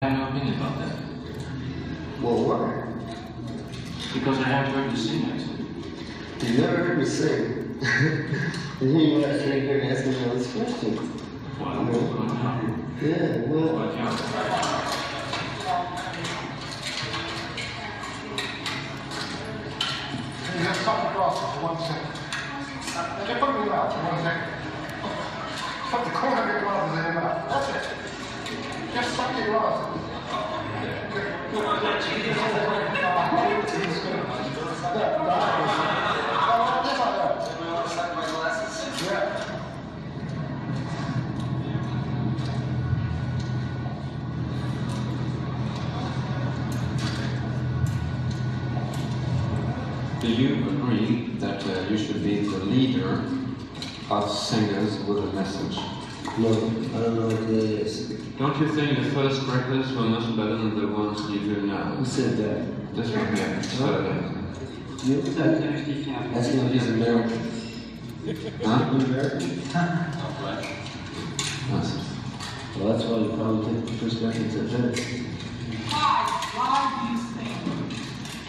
I have no opinion about that. Well, why? Because I haven't heard you sing, actually. You never heard me sing. And here you are sitting here asking me all these questions. Well, what's going on? Yeah, well. Watch out. You just suck the glasses for 1 second. Just put them in your mouth for 1 second. Put the corner of your glasses in your mouth. That's it. Just suck your glasses. Do you agree that you should be the leader of singers with a message? No, I don't know what that is. Don't you think the first records were much better than the ones you do now? Who said that? This one here. You? Asking if he's American. Huh? You American? Yes. Well, that's why you probably think the first records are better. Why do you sing?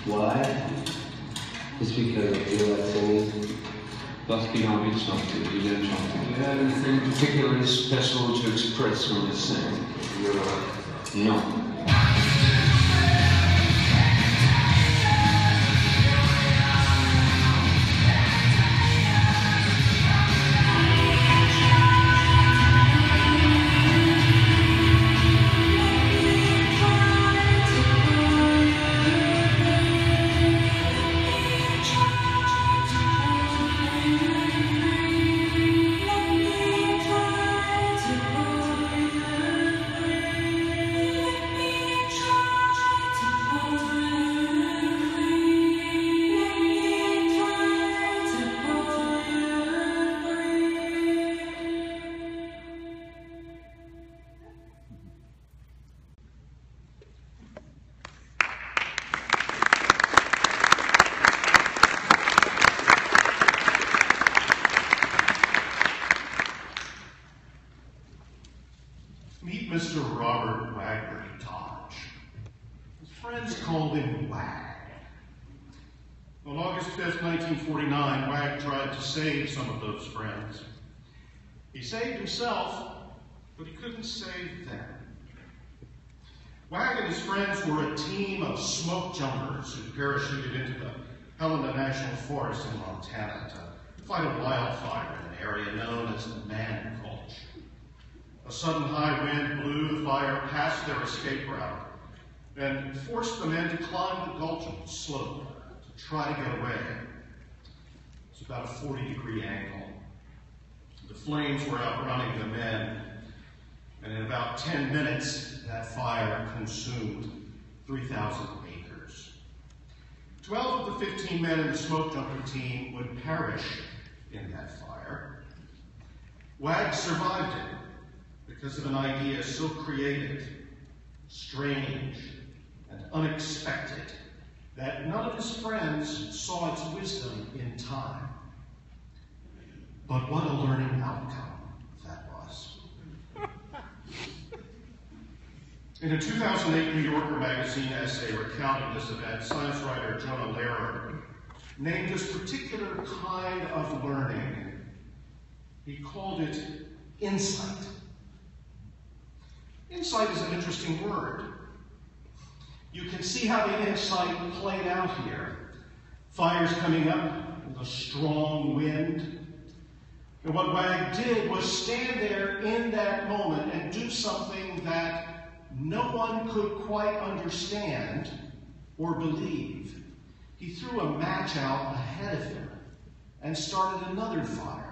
Why? Just because I feel like singing. Parce qu'il a envie de chanter, il aime chanter. Do you have anything particularly special to express when you sing? No. Meet Mr. Robert Wagner Dodge. His friends called him Wag. On August 5th, 1949, Wag tried to save some of those friends. He saved himself, but he couldn't save them. Wag and his friends were a team of smoke jumpers who parachuted into the Helena National Forest in Montana to fight a wildfire in an area known as the Man Gulch. A sudden high wind blew the fire past their escape route and forced the men to climb the gulch slope to try to get away. It's about a 40-degree angle. The flames were outrunning the men, and in about 10 minutes, that fire consumed 3,000 acres. 12 of the 15 men in the smoke jumper team would perish in that fire. Wag survived it because of an idea so creative, strange, and unexpected that none of his friends saw its wisdom in time. But what a learning outcome that was. In a 2008 New Yorker magazine essay recounting this event, science writer Jonah Lehrer named this particular kind of learning. He called it insight. Insight is an interesting word. You can see how the insight played out here. Fires coming up with a strong wind. And what Wag did was stand there in that moment and do something that no one could quite understand or believe. He threw a match out ahead of him and started another fire.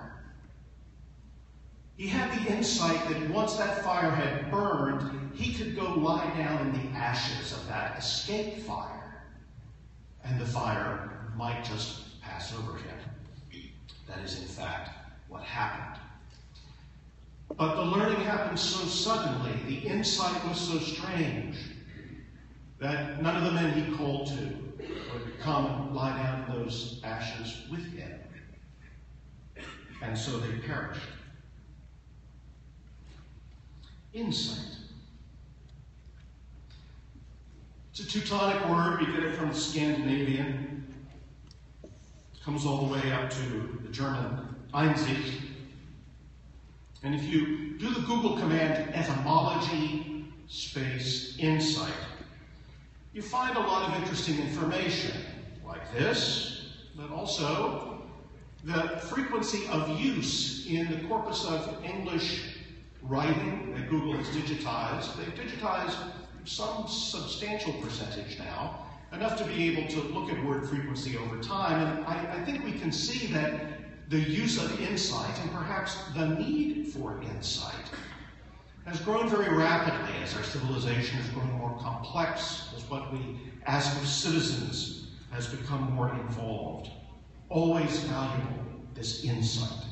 He had the insight that once that fire had burned, he could go lie down in the ashes of that escape fire, and the fire might just pass over him. That is, in fact, what happened. But the learning happened so suddenly, the insight was so strange, that none of the men he called to would come and lie down in those ashes with him. And so they perished. Insight. It's a Teutonic word. We get it from the Scandinavian. It comes all the way up to the German Einsicht. And if you do the Google command etymology space insight, you find a lot of interesting information like this, but also the frequency of use in the corpus of English writing that Google has digitized. They've digitized some substantial percentage now, enough to be able to look at word frequency over time. And I think we can see that the use of insight, and perhaps the need for insight, has grown very rapidly as our civilization has grown more complex, as what we ask of citizens has become more involved. Always valuable, this insight.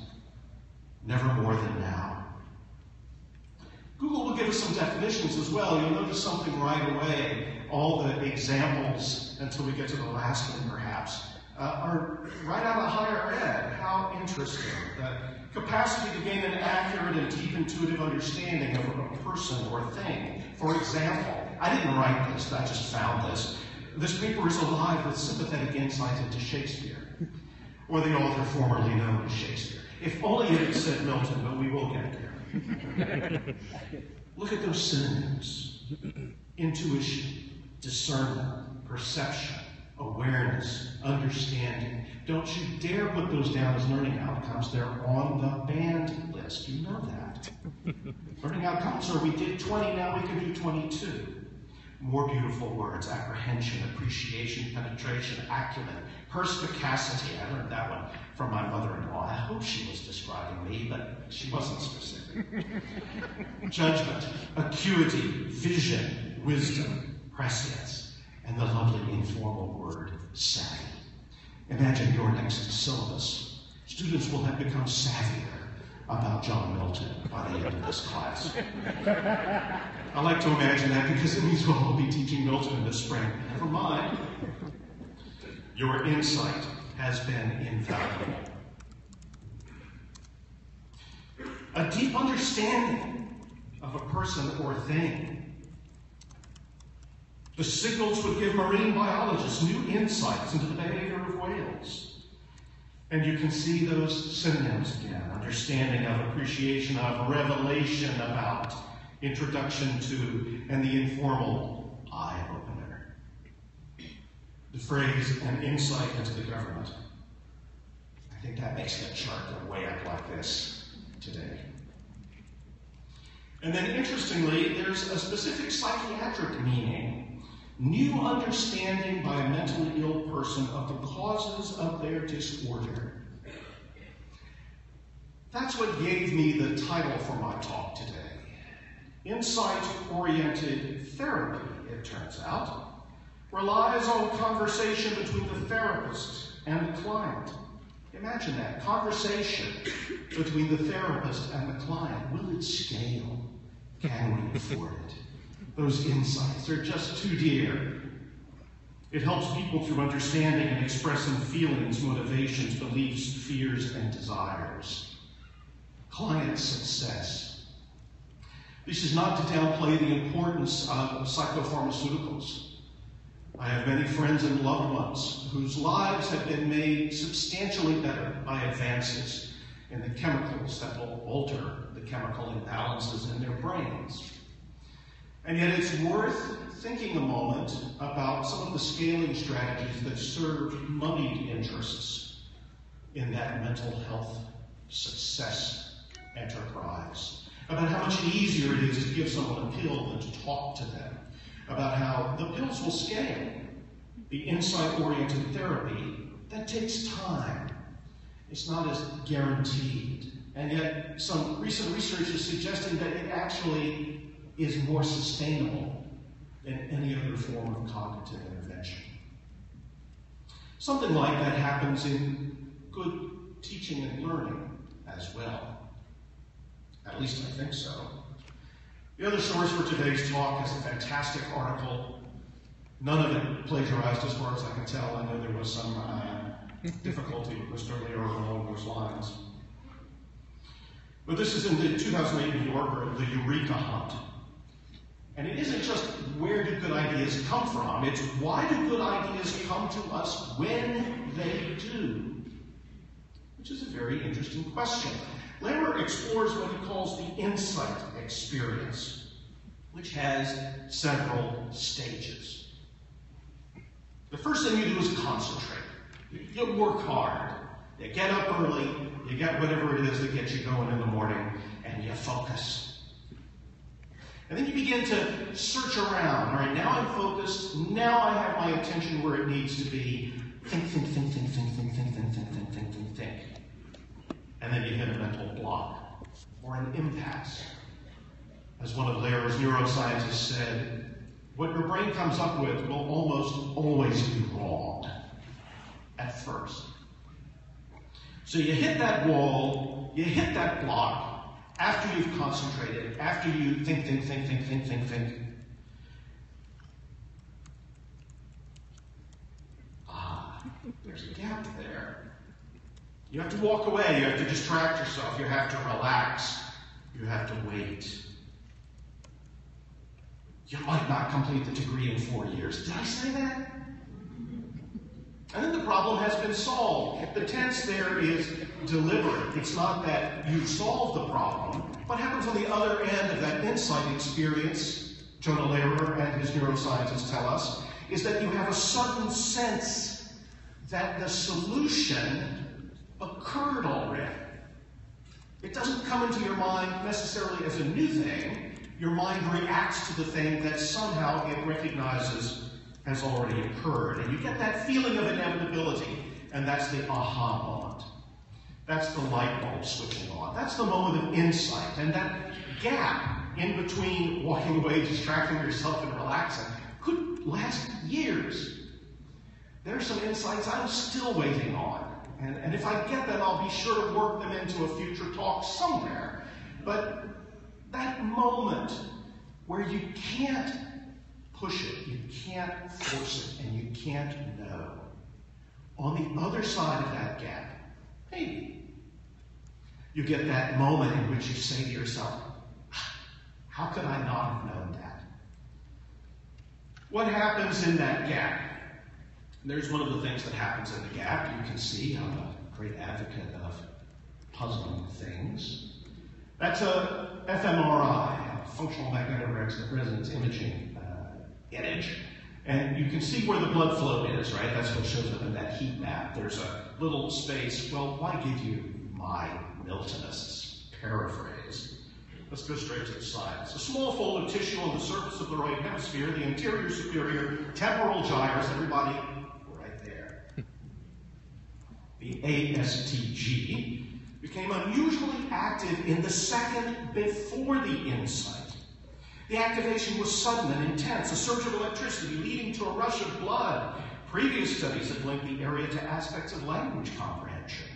Never more than now. Google will give us some definitions as well. You'll notice something right away. All the examples, until we get to the last one perhaps, are right out of higher ed. How interesting. The capacity to gain an accurate and deep intuitive understanding of a person or thing. For example, I didn't write this, I just found this. This paper is alive with sympathetic insight into Shakespeare, or the author formerly known as Shakespeare. If only it had said Milton, but we will get there. Look at those synonyms. Intuition, discernment, perception, awareness, understanding. Don't you dare put those down as learning outcomes. They're on the banned list. You know that. Learning outcomes are we did 20, now we can do 22. More beautiful words: apprehension, appreciation, penetration, acumen, perspicacity. I learned that one from my mother-in-law. I hope she was describing me, but she wasn't specific. Judgment, acuity, vision, wisdom, prescience, and the lovely informal word, savvy. Imagine your next syllabus. Students will have become savvier about John Milton by the end of this class. I like to imagine that because it means we'll all be teaching Milton in the spring. Never mind. Your insight has been invaluable. A deep understanding of a person or thing. The signals would give marine biologists new insights into the behavior of whales. And you can see those synonyms again: understanding of, appreciation of, revelation about, introduction to, and the informal eye-opener. The phrase, an insight into the government. I think that makes the chart go way up like this today. And then interestingly, there's a specific psychiatric meaning. New understanding by a mentally ill person of the causes of their disorder. That's what gave me the title for my talk today. Insight-oriented therapy, it turns out, relies on conversation between the therapist and the client. Imagine that, conversation between the therapist and the client. Will it scale? Can we afford it? Those insights, they're just too dear. It helps people through understanding and expressing feelings, motivations, beliefs, fears, and desires. Client success. This is not to downplay the importance of psychopharmaceuticals. I have many friends and loved ones whose lives have been made substantially better by advances in the chemicals that will alter the chemical imbalances in their brains. And yet it's worth thinking a moment about some of the scaling strategies that serve moneyed interests in that mental health success enterprise. About how much easier it is to give someone a pill than to talk to them. About how the pills will scale. The insight-oriented therapy, that takes time. It's not as guaranteed. And yet some recent research is suggesting that it actually is more sustainable than any other form of cognitive intervention. Something like that happens in good teaching and learning as well. At least I think so. The other source for today's talk is a fantastic article. None of it plagiarized as far as I can tell. I know there was some difficulty with Mr. Leo along those lines. But this is in the 2008 New Yorker, the Eureka Hunt. And it isn't just where do good ideas come from, it's why do good ideas come to us when they do? Which is a very interesting question. Lehrer explores what he calls the insight experience, which has several stages. The first thing you do is concentrate. You work hard. You get up early, you get whatever it is that gets you going in the morning, and you focus. And then you begin to search around. All right, now I'm focused. Now I have my attention where it needs to be. Think. And then you hit a mental block or an impasse. As one of Lehrer's neuroscientists said, what your brain comes up with will almost always be wrong at first. So you hit that wall, you hit that block, after you've concentrated, after you think. There's a gap there. You have to walk away, you have to distract yourself, you have to relax, you have to wait. You might not complete the degree in 4 years. Did I say that? And then the problem has been solved. The tense there is deliberate. It's not that you've solved the problem. What happens on the other end of that insight experience, Jonah Lehrer and his neuroscientists tell us, is that you have a sudden sense that the solution occurred already. It doesn't come into your mind necessarily as a new thing. Your mind reacts to the thing that somehow it recognizes has already occurred. And you get that feeling of inevitability, and that's the aha moment. That's the light bulb switching on. That's the moment of insight. And that gap in between walking away, distracting yourself, and relaxing could last years. There are some insights I'm still waiting on. And if I get them, I'll be sure to work them into a future talk somewhere. But that moment where you can't push it, you can't force it, and you can't know. On the other side of that gap, maybe, you get that moment in which you say to yourself, how could I not have known that? What happens in that gap? There's one of the things that happens in the gap. You can see I'm a great advocate of puzzling things. That's a fMRI, functional magnetic resonance imaging image. And you can see where the blood flow is, right? That's what shows up in that heat map. There's a little space. Well, why give you my Miltonist's paraphrase? Let's go straight to the side. It's a small fold of tissue on the surface of the right hemisphere, the anterior superior temporal gyrus, everybody right there. The ASTG became unusually active in the second before the insight. The activation was sudden and intense, a surge of electricity leading to a rush of blood. Previous studies have linked the area to aspects of language comprehension,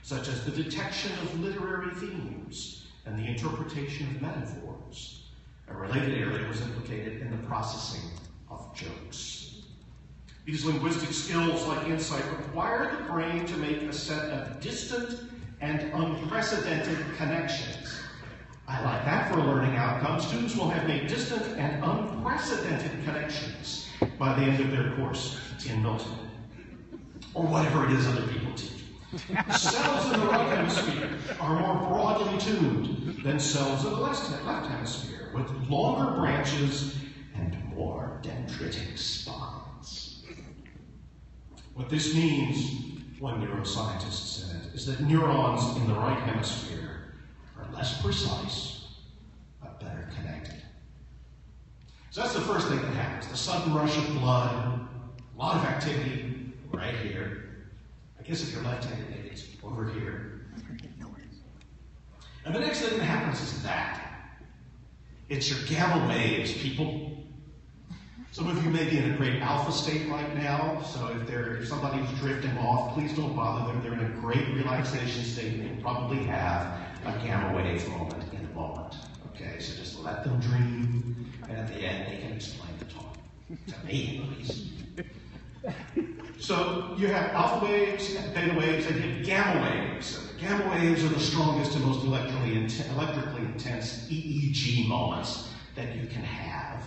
such as the detection of literary themes and the interpretation of metaphors. A related area was implicated in the processing of jokes. These linguistic skills, like insight, require the brain to make a set of distant and unprecedented connections. I like that for a learning outcome. Students will have made distant and unprecedented connections by the end of their course in Milton, or whatever it is other people teach. Cells in the right hemisphere are more broadly tuned than cells in the left hemisphere, with longer branches and more dendritic spines. What this means, one neuroscientist said, is that neurons in the right hemisphere are less precise, but better connected. So that's the first thing that happens. The sudden rush of blood, a lot of activity right here. I guess if you're left-handed, maybe it's over here. And the next thing that happens is that. It's your gamma waves, people. Some of you may be in a great alpha state right now, so if somebody's drifting off, please don't bother them. They're in a great relaxation state, and they probably have a gamma wave moment in a moment. Okay, so just let them dream, and at the end, they can explain the talk. To me, at least. So you have alpha waves, and beta waves, and you have gamma waves. And the gamma waves are the strongest and most electrically intense EEG moments. that you can have.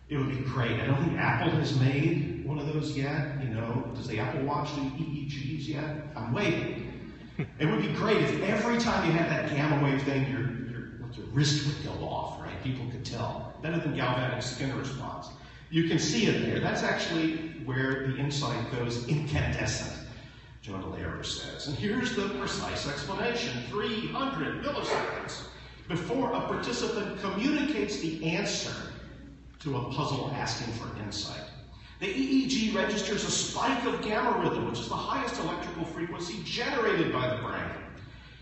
It would be great. I don't think Apple has made one of those yet. You know, does the Apple Watch do EEGs yet? I'm waiting. It would be great if every time you had that gamma wave thing, your wrist would go off, right? People could tell. Better than galvanic skin response. You can see it there. That's actually where the insight goes incandescent, Jonah Lehrer says. And here's the precise explanation. 300 milliseconds before a participant communicates the answer to a puzzle asking for insight. The EEG registers a spike of gamma rhythm, which is the highest electrical frequency generated by the brain.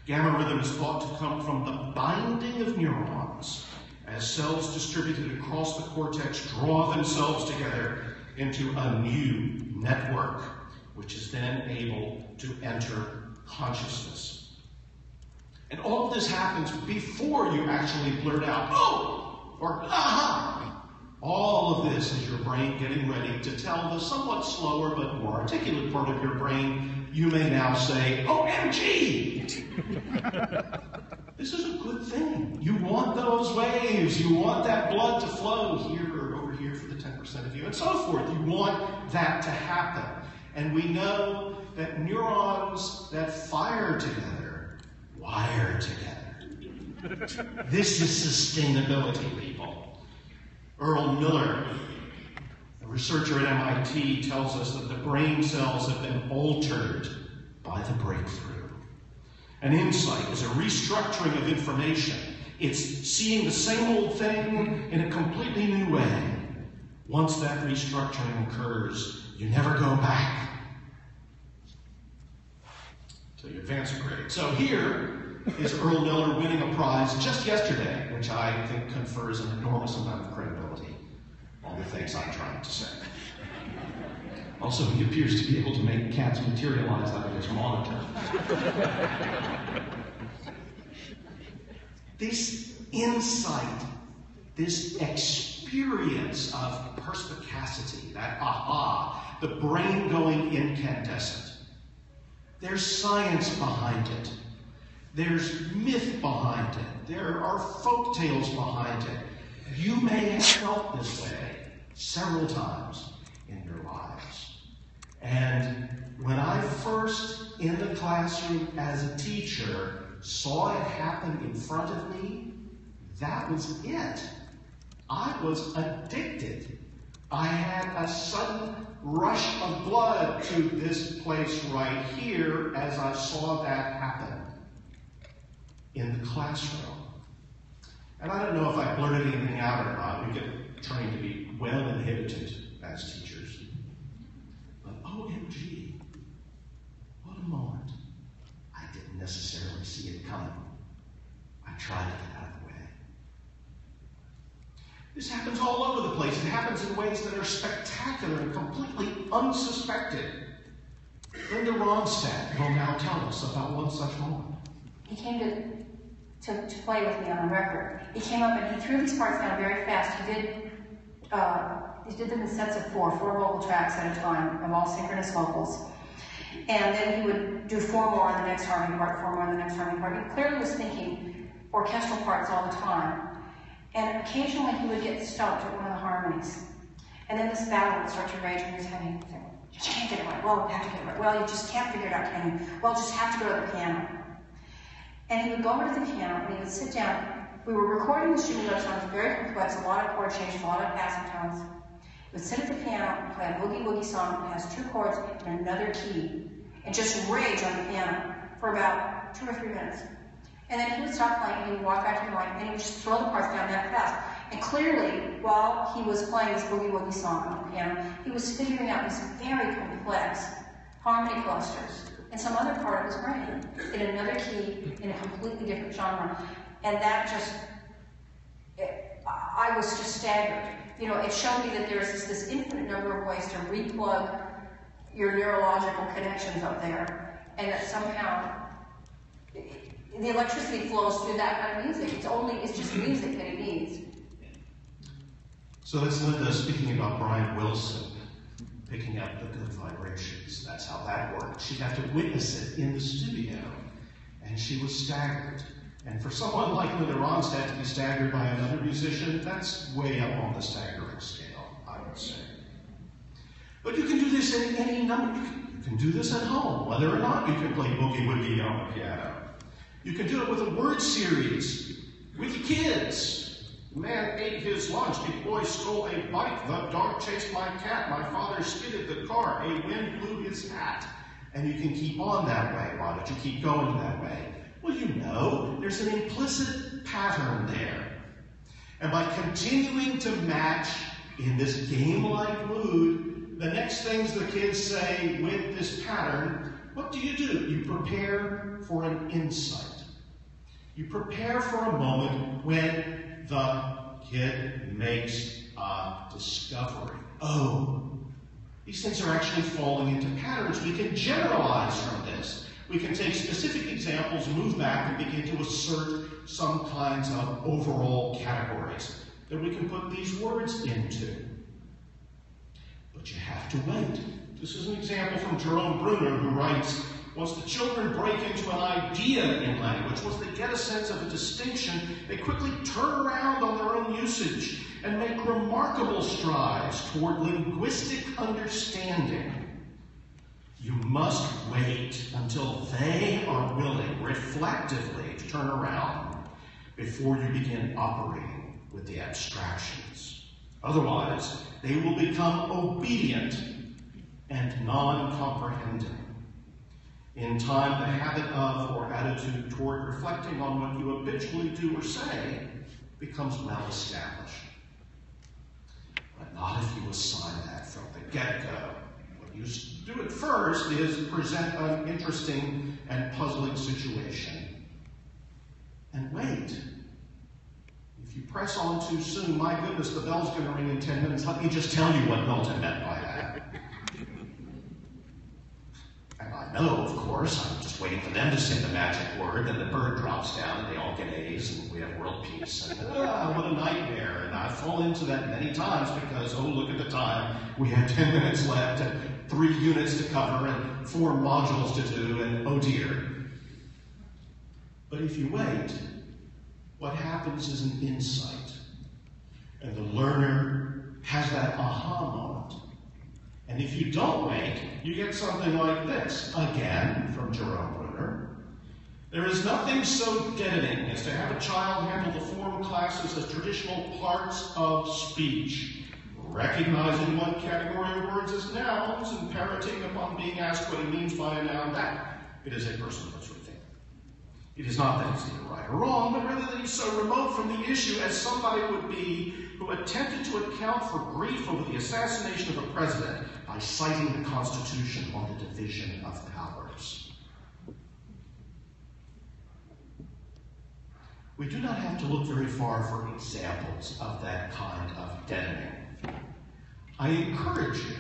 Gamma rhythm is thought to come from the binding of neurons as cells distributed across the cortex draw themselves together into a new network, which is then able to enter consciousness. And all of this happens before you actually blurt out, "Oh!" or "Aha!" All of this is your brain getting ready to tell the somewhat slower but more articulate part of your brain, you may now say, "OMG!" This is a good thing. You want those waves. You want that blood to flow here or over here for the 10% of you, and so forth. You want that to happen. And we know that neurons that fire together wire together. This is sustainability, people. Earl Miller, a researcher at MIT, tells us that the brain cells have been altered by the breakthrough. An insight is a restructuring of information. It's seeing the same old thing in a completely new way. Once that restructuring occurs, you never go back till you advance a grade. So here is Earl Miller winning a prize just yesterday, which I think confers an enormous amount of credibility on the things I'm trying to say. Also, he appears to be able to make cats materialize out of his monitor. This insight, this experience of perspicacity, that aha, the brain going incandescent. There's science behind it. There's myth behind it. There are folk tales behind it. You may have felt this way several times in your lives. And when I first, in the classroom as a teacher, saw it happen in front of me, that was it. I was addicted. I had a sudden rush of blood to this place right here as I saw that happen in the classroom. And I don't know if I blurted anything out or not. We get trained to be well inhibited as teachers. But OMG, what a moment. I didn't necessarily see it coming. I tried to get out of the way. This happens all over the place. It happens in ways that are spectacular and completely unsuspected. Linda Ronstadt will now tell us about one such moment. He came to play with me on the record. He came up and he threw these parts down very fast. He did them in sets of four vocal tracks at a time, of all synchronous vocals. And then he would do four more on the next harmony part, four more on the next harmony part. He clearly was thinking orchestral parts all the time. And occasionally he would get stumped at one of the harmonies. And then this battle would start to rage in his head. He'd say, "You can't get it right. Well, you have to get it right. Well, you just can't figure it out, can you? Well, just have to go to the piano." And he would go over to the piano and he would sit down. We were recording the Shubert songs, very complex, a lot of chord changes, a lot of passing tones. He would sit at the piano and play a boogie woogie song that has two chords in another key, and just rage on the piano for about 2 or 3 minutes. And then he would stop playing and he would walk back to the mic and he would just throw the parts down that fast. And clearly, while he was playing this boogie woogie song on the piano, he was figuring out these very complex harmony clusters in some other part of his brain, in another key, in a completely different genre. And that just, I was just staggered. You know, it showed me that there's this infinite number of ways to replug your neurological connections up there, and that somehow the electricity flows through that kind of music. It's just music that he needs. So that's Linda speaking about Brian Wilson picking up the good vibrations. That's how that worked. She'd have to witness it in the studio, and she was staggered. And for someone like Linda Ronstadt to be staggered by another musician, that's way up on the staggering scale, I would say. But you can do this in any number. You can do this at home, whether or not you can play Boogie Woogie on the piano. You can do it with a word series, with your kids. Man ate his lunch, the boy stole a bike, the dog chased my cat, my father skidded the car, a wind blew his hat. And you can keep on that way. Why don't you keep going that way? Well, you know, there's an implicit pattern there. And by continuing to match in this game-like mood, the next things the kids say with this pattern, what do? You prepare for an insight. You prepare for a moment when the kid makes a discovery. Oh, these things are actually falling into patterns. We can generalize from this. We can take specific examples, move back, and begin to assert some kinds of overall categories that we can put these words into. But you have to wait. This is an example from Jerome Bruner, who writes, once the children break into an idea in language, once they get a sense of a distinction, they quickly turn around on their own usage and make remarkable strides toward linguistic understanding. You must wait until they are willing, reflectively, to turn around before you begin operating with the abstractions. Otherwise, they will become obedient and non-comprehending. In time, the habit of or attitude toward reflecting on what you habitually do or say becomes well established. But not if you assign that from the get-go. What you do at first is present an interesting and puzzling situation. And wait. If you press on too soon, my goodness, the bell's going to ring in 10 minutes. Let me just tell you what Milton meant by that. And I know, of course, I'm just waiting for them to say the magic word, and the bird drops down, and they all get A's, and we have world peace. And what a nightmare. And I've fallen into that many times because, oh, look at the time. We have 10 minutes left, and 3 units to cover, and 4 modules to do, and oh dear. But if you wait, what happens is an insight. And the learner has that aha moment. And if you don't wait, you get something like this, again, from Jerome Bruner. There is nothing so deadening as to have a child handle the form classes as traditional parts of speech, recognizing one category of words as nouns and parroting upon being asked what he means by a noun that. It is a person that's thinking. It is not that he's either right or wrong, but rather that he's so remote from the issue as somebody would be who attempted to account for grief over the assassination of a president by citing the Constitution on the division of powers. We do not have to look very far for examples of that kind of deadening. I encourage you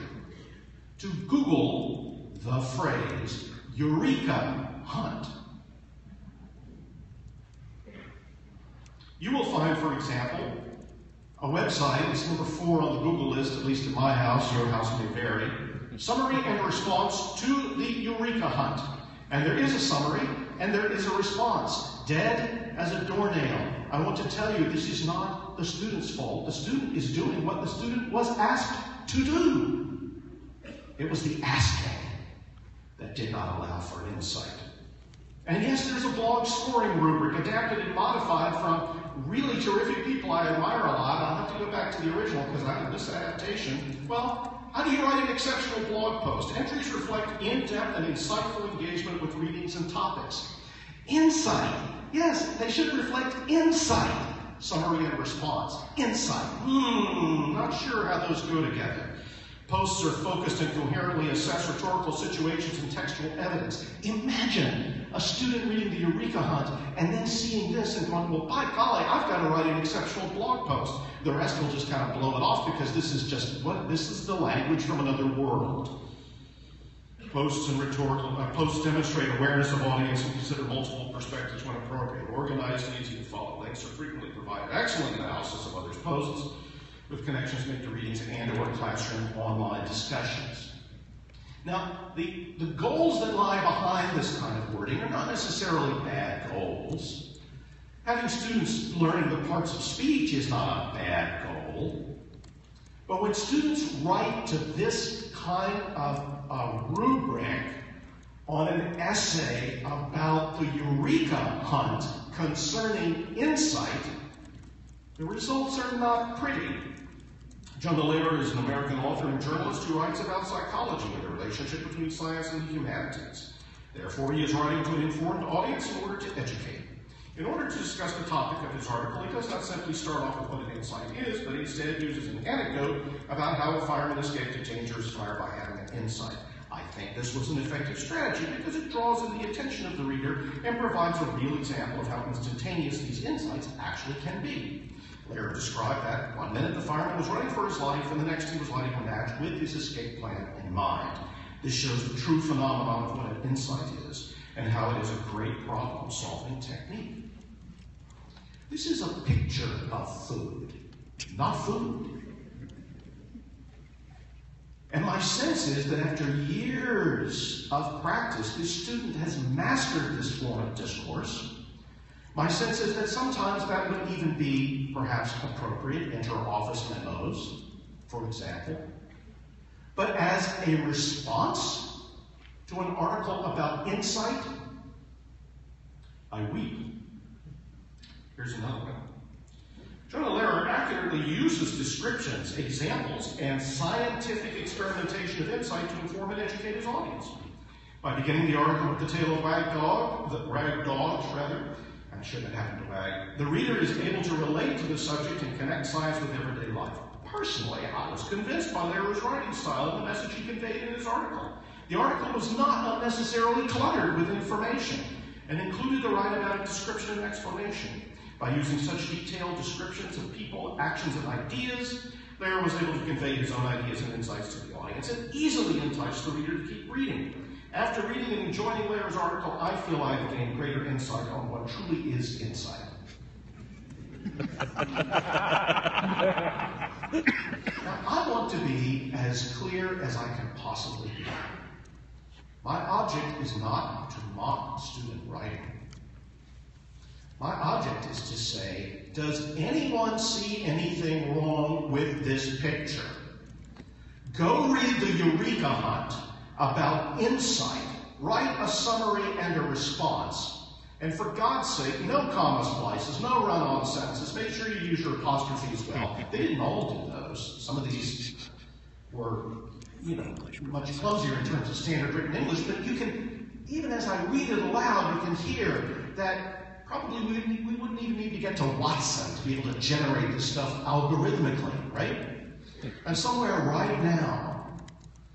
to Google the phrase Eureka Hunt. You will find, for example, a website, it's number 4 on the Google list, at least in my house, your house may vary, summary and response to the Eureka Hunt. And there is a summary, and there is a response. Dead as a doornail. I want to tell you, this is not the student's fault. The student is doing what the student was asked to do. It was the asking that did not allow for insight. And yes, there's a blog scoring rubric adapted and modified from really terrific people I admire a lot. I'll have to go back to the original because I have this adaptation. Well, how do you write an exceptional blog post? Entries reflect in-depth and insightful engagement with readings and topics. Insight. Yes, they should reflect insight. Summary and response. Insight. Not sure how those go together. Posts are focused and coherently assess rhetorical situations and textual evidence. Imagine a student reading the Eureka Hunt and then seeing this and going, well, by golly, I've got to write an exceptional blog post. The rest will just kind of blow it off because this is just this is the language from another world. Posts demonstrate awareness of audience and consider multiple perspectives when appropriate. Organized and easy to follow. Links are frequently provided. Excellent analysis of others' posts with connections made to readings and/or classroom online discussions. Now, the goals that lie behind this kind of wording are not necessarily bad goals. Having students learning the parts of speech is not a bad goal. But when students write to this kind of a rubric on an essay about the Eureka hunt concerning insight, the results are not pretty. Jonah Lehrer is an American author and journalist who writes about psychology and the relationship between science and the humanities. Therefore, he is writing to an informed audience in order to educate. In order to discuss the topic of his article, he does not simply start off with what an insight is, but instead uses an anecdote about how a fireman escaped a dangerous fire by having an insight. I think this was an effective strategy because it draws in the attention of the reader and provides a real example of how instantaneous these insights actually can be. Lehrer described that one minute the fireman was running for his life and the next he was lighting a match with his escape plan in mind. This shows the true phenomenon of what an insight is and how it is a great problem-solving technique. This is a picture of food, not food. And my sense is that after years of practice, this student has mastered this form of discourse. My sense is that sometimes that would even be perhaps appropriate inter-office memos, for example. But as a response to an article about insight, I weep. Here's another one. Jonah Lehrer accurately uses descriptions, examples, and scientific experimentation of insight to inform and educate his audience. By beginning the article with the tale of rag dogs, I shouldn't have happened to wag, the reader is able to relate to the subject and connect science with everyday life. Personally, I was convinced by Lehrer's writing style and the message he conveyed in his article. The article was not unnecessarily cluttered with information and included the right amount of description and explanation. By using such detailed descriptions of people, actions, and ideas, Lehrer was able to convey his own ideas and insights to the audience and easily entice the reader to keep reading. After reading and enjoying Lehrer's article, I feel I have gained greater insight on what truly is insight. Now, I want to be as clear as I can possibly be. My object is not to mock student writing. My object is to say, does anyone see anything wrong with this picture? Go read the Eureka Hunt about insight. Write a summary and a response. And for God's sake, no comma splices, no run-on sentences. Make sure you use your apostrophe as well. They didn't all do those. Some of these were, much closer in terms of standard written English, but you can, even as I read it aloud, you can hear that probably we wouldn't even need to get to Watson to be able to generate this stuff algorithmically, right? And somewhere right now,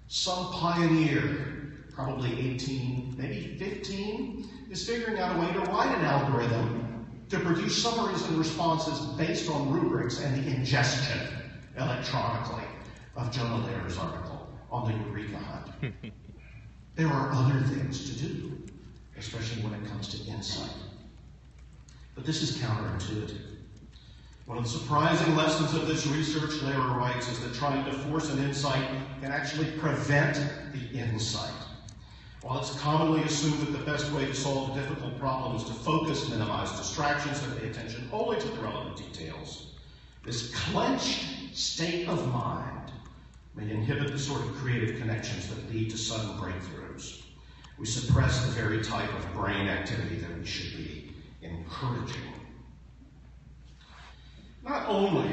some pioneer, probably 18, maybe 15, is figuring out a way to write an algorithm to produce summaries and responses based on rubrics and the ingestion electronically of Jonah Lehrer's article on the Eureka Hunt. There are other things to do, especially when it comes to insight. But this is counterintuitive. One of the surprising lessons of this research, Lehrer writes, is that trying to force an insight can actually prevent the insight. While it's commonly assumed that the best way to solve a difficult problem is to focus, minimize distractions, and pay attention only to the relevant details, this clenched state of mind may inhibit the sort of creative connections that lead to sudden breakthroughs. We suppress the very type of brain activity that we should be encouraging. Not only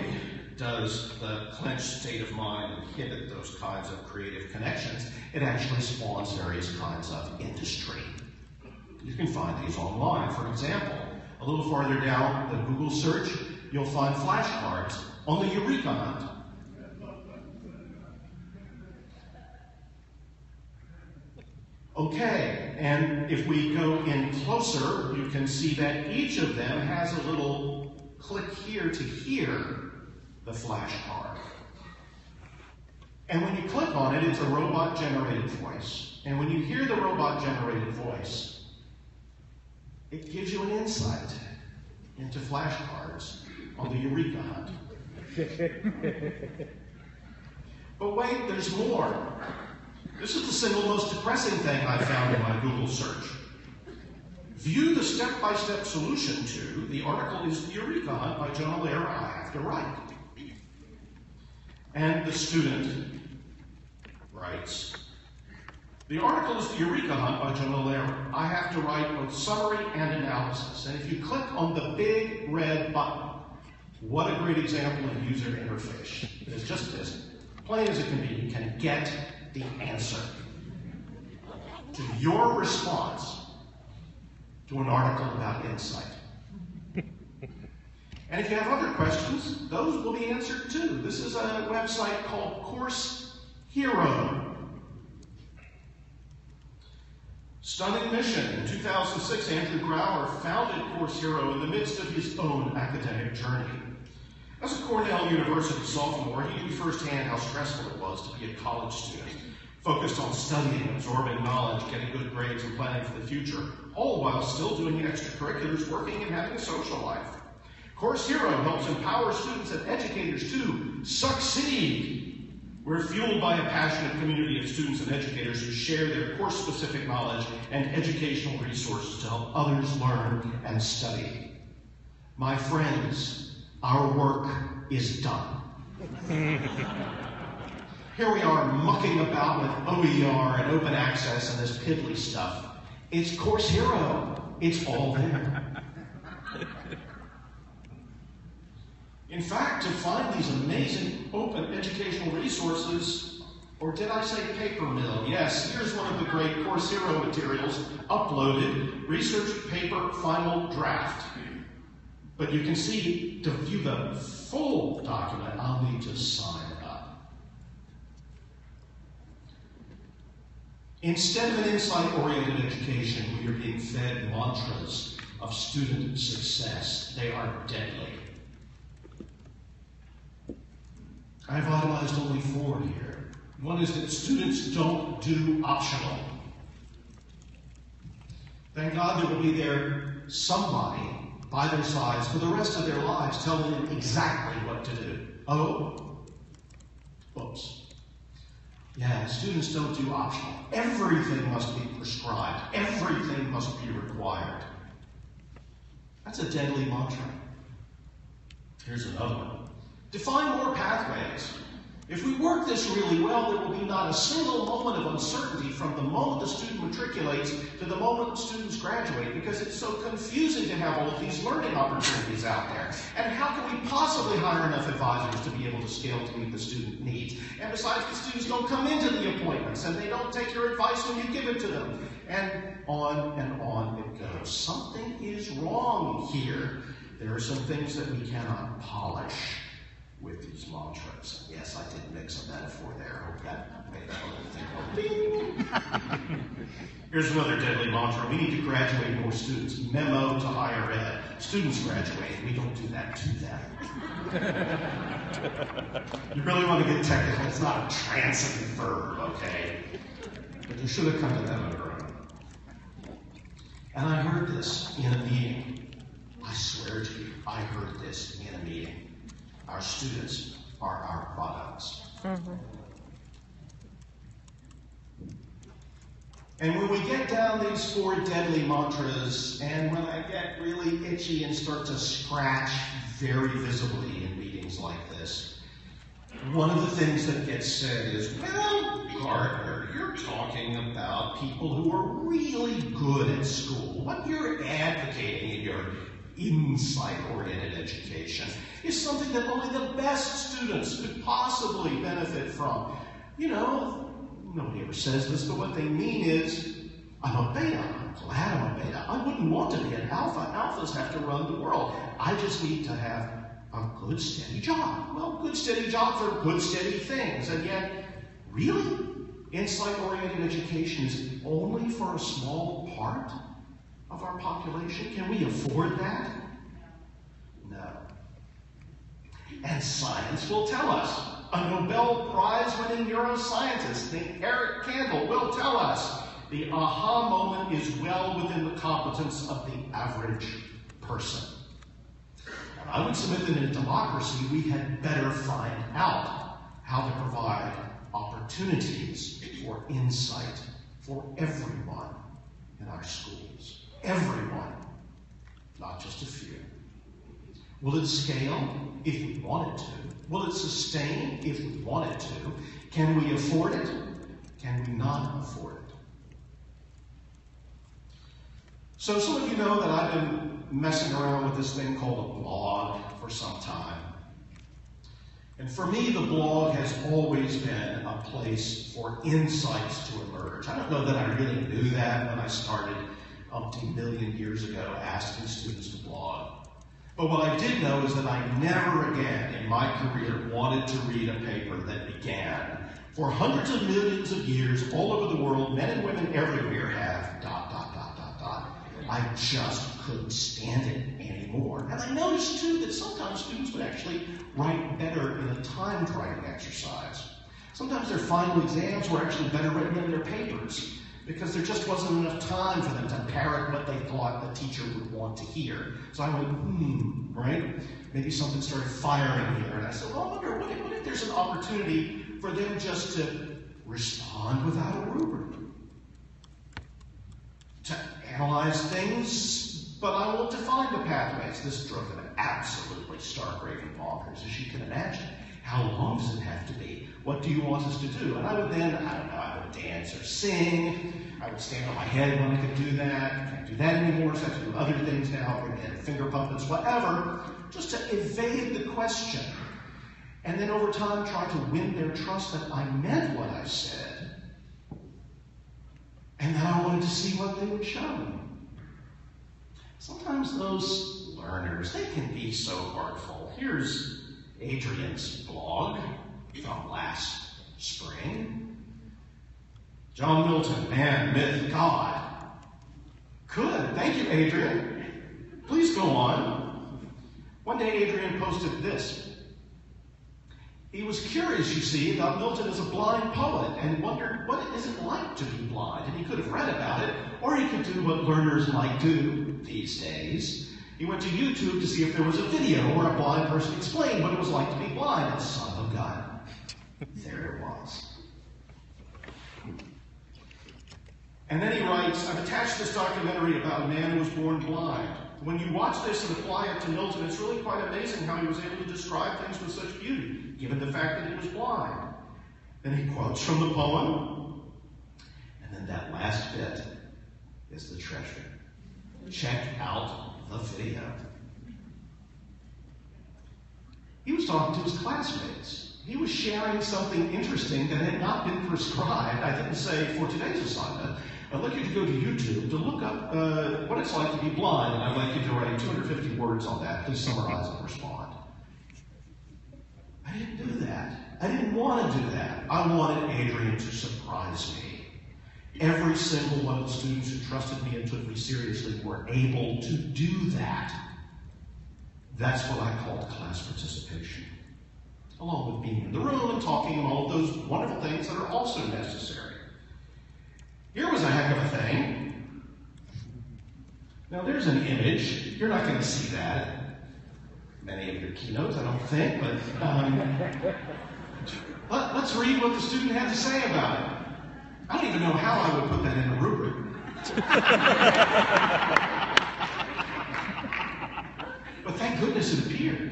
does the clenched state of mind inhibit those kinds of creative connections, it actually spawns various kinds of industry. You can find these online. For example, a little farther down the Google search, you'll find flashcards on the Eureka Hunt. Okay, and if we go in closer, you can see that each of them has a little click here to hear the flashcard. And when you click on it, it's a robot-generated voice. And when you hear the robot-generated voice, it gives you an insight into flashcards on the Eureka Hunt. But wait, there's more. This is the single most depressing thing I found in my Google search. View the step-by-step solution to the article is the Eureka Hunt by Jonah Lehrer, I Have to Write. And the student writes, the article is the Eureka Hunt by Jonah Lehrer. I have to write both summary and analysis. And if you click on the big red button, what a great example of user interface. It is just this, plain as it can be, you can get the answer to your response to an article about insight. And if you have other questions, those will be answered too. This is a website called Course Hero. Stunning mission. In 2006, Andrew Grauer founded Course Hero in the midst of his own academic journey. As a Cornell University sophomore, he knew firsthand how stressful it was to be a college student, focused on studying, absorbing knowledge, getting good grades, and planning for the future, all while still doing extracurriculars, working, and having a social life. Course Hero helps empower students and educators to succeed. We're fueled by a passionate community of students and educators who share their course-specific knowledge and educational resources to help others learn and study. My friends, our work is done. Here we are mucking about with OER and open access and this piddly stuff. It's Course Hero. It's all there. In fact, to find these amazing open educational resources, or did I say paper mill? Yes, here's one of the great Course Hero materials, uploaded, research paper final draft. But you can see, to view the full document, I'll need to sign up. Instead of an insight-oriented education, we are being fed mantras of student success. They are deadly. I've itemized only 4 here. One is that students don't do optional. Thank God there will be somebody by their sides for the rest of their lives telling them exactly what to do. Oh, oops. Yeah, students don't do optional. Everything must be prescribed. Everything must be required. That's a deadly mantra. Here's another one. Define more pathways. If we work this really well, there will be not a single moment of uncertainty from the moment the student matriculates to the moment students graduate, because it's so confusing to have all of these learning opportunities out there. And how can we possibly hire enough advisors to be able to scale to meet the student needs? And besides, the students don't come into the appointments, and they don't take your advice when you give it to them. And on it goes. Something is wrong here. There are some things that we cannot polish with these mantras. Yes, I did mix a metaphor there. Hope that made that little thing go bing. Here's another deadly mantra. We need to graduate more students. Memo to higher ed. Students graduate. We don't do that to them. You really want to get technical. It's not a transitive verb, okay? But you should have come to them early. And I heard this in a meeting. I swear to you, I heard this in a meeting. Our students are our products. Mm-hmm. And when we get down these 4 deadly mantras, and when I get really itchy and start to scratch very visibly in meetings like this, one of the things that gets said is, well, Gardner, you're talking about people who are really good at school. What you're advocating in your insight-oriented education is something that only the best students could possibly benefit from. You know, nobody ever says this, but what they mean is, I'm a beta. I'm glad I'm a beta. I wouldn't want to be an alpha. Alphas have to run the world. I just need to have a good, steady job. Well, good, steady jobs are good, steady things. And yet, really? Insight-oriented education is only for a small part of our population? Can we afford that? No. And science will tell us. A Nobel Prize-winning neuroscientist named Eric Kandel will tell us the aha moment is well within the competence of the average person. And I would submit that in a democracy, we had better find out how to provide opportunities for insight for everyone in our schools. everyone, not just a few. Will it scale? If we want it to. Will it sustain? If we want it to. Can we afford it? Can we not afford it? So some of you know that I've been messing around with this thing called a blog for some time. And for me, the blog has always been a place for insights to emerge. I don't know that I really knew that when I started umpteen million years ago asking students to blog. But what I did know is that I never again in my career wanted to read a paper that began, for hundreds of millions of years, all over the world, men and women everywhere have ... I just couldn't stand it anymore. And I noticed, too, that sometimes students would actually write better in a timed writing exercise. Sometimes their final exams were actually better written than their papers, because there just wasn't enough time for them to parrot what they thought the teacher would want to hear. So I went, right? Maybe something started firing here. And I said, well, I wonder, what if there's an opportunity for them just to respond without a rubric? To analyze things, but I won't define the pathways. This drove them absolutely stark raving bonkers, as you can imagine. How long does it have to be? What do you want us to do? And I would then, I would dance or sing. I would stand on my head when I could do that. I can't do that anymore, so I have to do other things now, bring in finger puppets, whatever, just to evade the question. And then over time, try to win their trust that I meant what I said. And then I wanted to see what they would show me. Sometimes those learners, they can be so artful. Here's Adrian's blog from last spring. John Milton, man, myth, God. Good, thank you, Adrian. Please go on. One day Adrian posted this. He was curious, you see, about Milton as a blind poet and wondered what is it like to be blind. And he could have read about it, or he could do what learners might do these days. He went to YouTube to see if there was a video where a blind person explained what it was like to be blind. And son of a gun, there it was. And then he writes, I've attached this documentary about a man who was born blind. When you watch this and apply it to Milton, it's really quite amazing how he was able to describe things with such beauty, given the fact that he was blind. Then he quotes from the poem, and then that last bit is the treasure. Check out the video. He was talking to his classmates. He was sharing something interesting that had not been prescribed. I didn't say for today's assignment. I'd like you to go to YouTube to look up what it's like to be blind, and I'd like you to write 250 words on that. Please summarize and respond. I didn't do that. I didn't want to do that. I wanted Adrian to surprise me. Every single one of the students who trusted me and took me seriously were able to do that. That's what I called class participation. Along with being in the room and talking and all of those wonderful things that are also necessary. Here was a heck of a thing. Now there's an image. You're not going to see that at many of your keynotes, I don't think, but let's read what the student had to say about it. I don't even know how I would put that in a rubric. But thank goodness it appeared.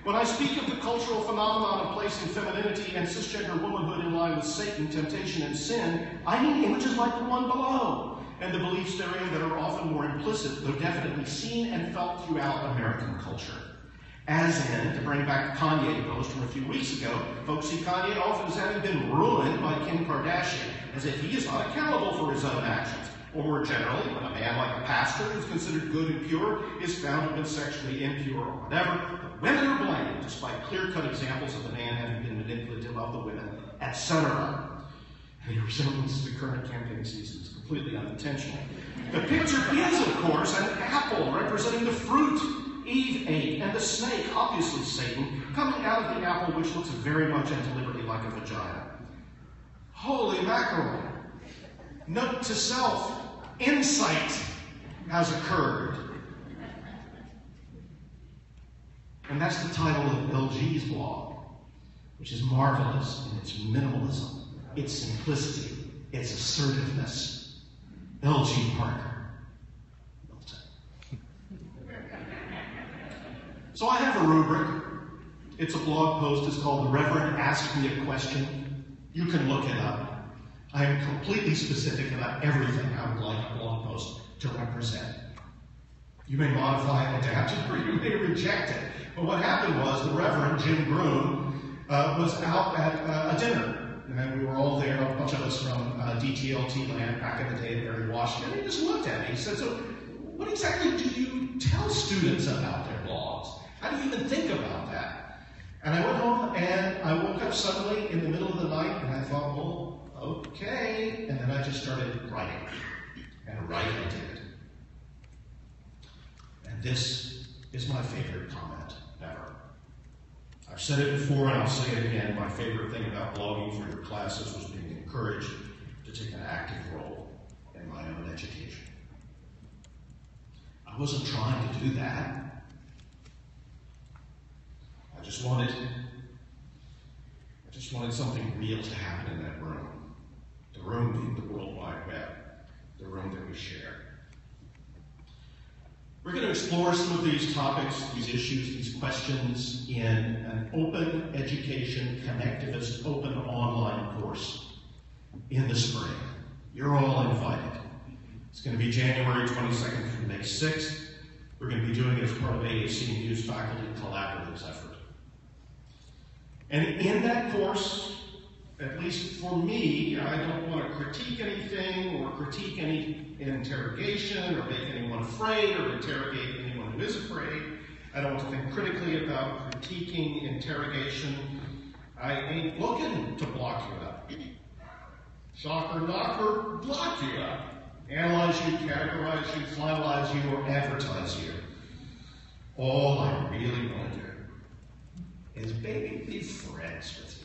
When I speak of the cultural phenomenon of placing femininity and cisgender womanhood in line with Satan, temptation, and sin, I mean images like the one below, and the beliefs therein that are often more implicit, though definitely seen and felt throughout American culture. As in, to bring back the Kanye post from a few weeks ago, folks see Kanye often as having been ruined by Kim Kardashian, as if he is not accountable for his own actions. Or more generally, when a man like a pastor who's considered good and pure is found to have been sexually impure or whatever, the women are blamed, despite clear-cut examples of the man having been manipulative of the women, etc. The resemblance to the current campaign season is completely unintentional. The picture is, of course, an apple representing the fruit Eve ate, and the snake, obviously Satan, coming out of the apple, which looks very much and deliberately like a vagina. Holy mackerel! Note to self, insight has occurred. And that's the title of LG's blog, which is marvelous in its minimalism, its simplicity, its assertiveness. LG Parker, have a rubric. It's a blog post. It's called The Reverend Asked Me a Question. You can look it up. I am completely specific about everything I would like a blog post to represent. You may modify and adapt it, or you may reject it. But what happened was the Reverend Jim Broom was out at a dinner, and we were all there, a bunch of us from DTLT land back in the day at Mary Washington. And he just looked at me. He said, "So, what exactly do you tell students about their blogs? How do you even think about that?" And I went home, and I woke up suddenly in the middle of the night, and I thought, well, okay. And then I just started writing, and writing I did. And this is my favorite comment ever. I've said it before, and I'll say it again. My favorite thing about blogging for your classes was being encouraged to take an active role in my own education. I wasn't trying to do that. I just wanted something real to happen in that room. The room being the World Wide Web, the room that we share. We're going to explore some of these topics, these issues, these questions in an open education, connectivist, open online course in the spring. You're all invited. It's going to be January 22nd through May 6th. We're going to be doing it as part of AAC News Faculty Collaborative's effort. And in that course, at least for me, I don't want to critique anything or critique any interrogation or make anyone afraid or interrogate anyone who is afraid. I don't want to think critically about critiquing interrogation. I ain't looking to block you up. Shocker, knocker, block you up. Analyze you, categorize you, finalize you, or advertise you. All I really want to do is maybe be friends with you.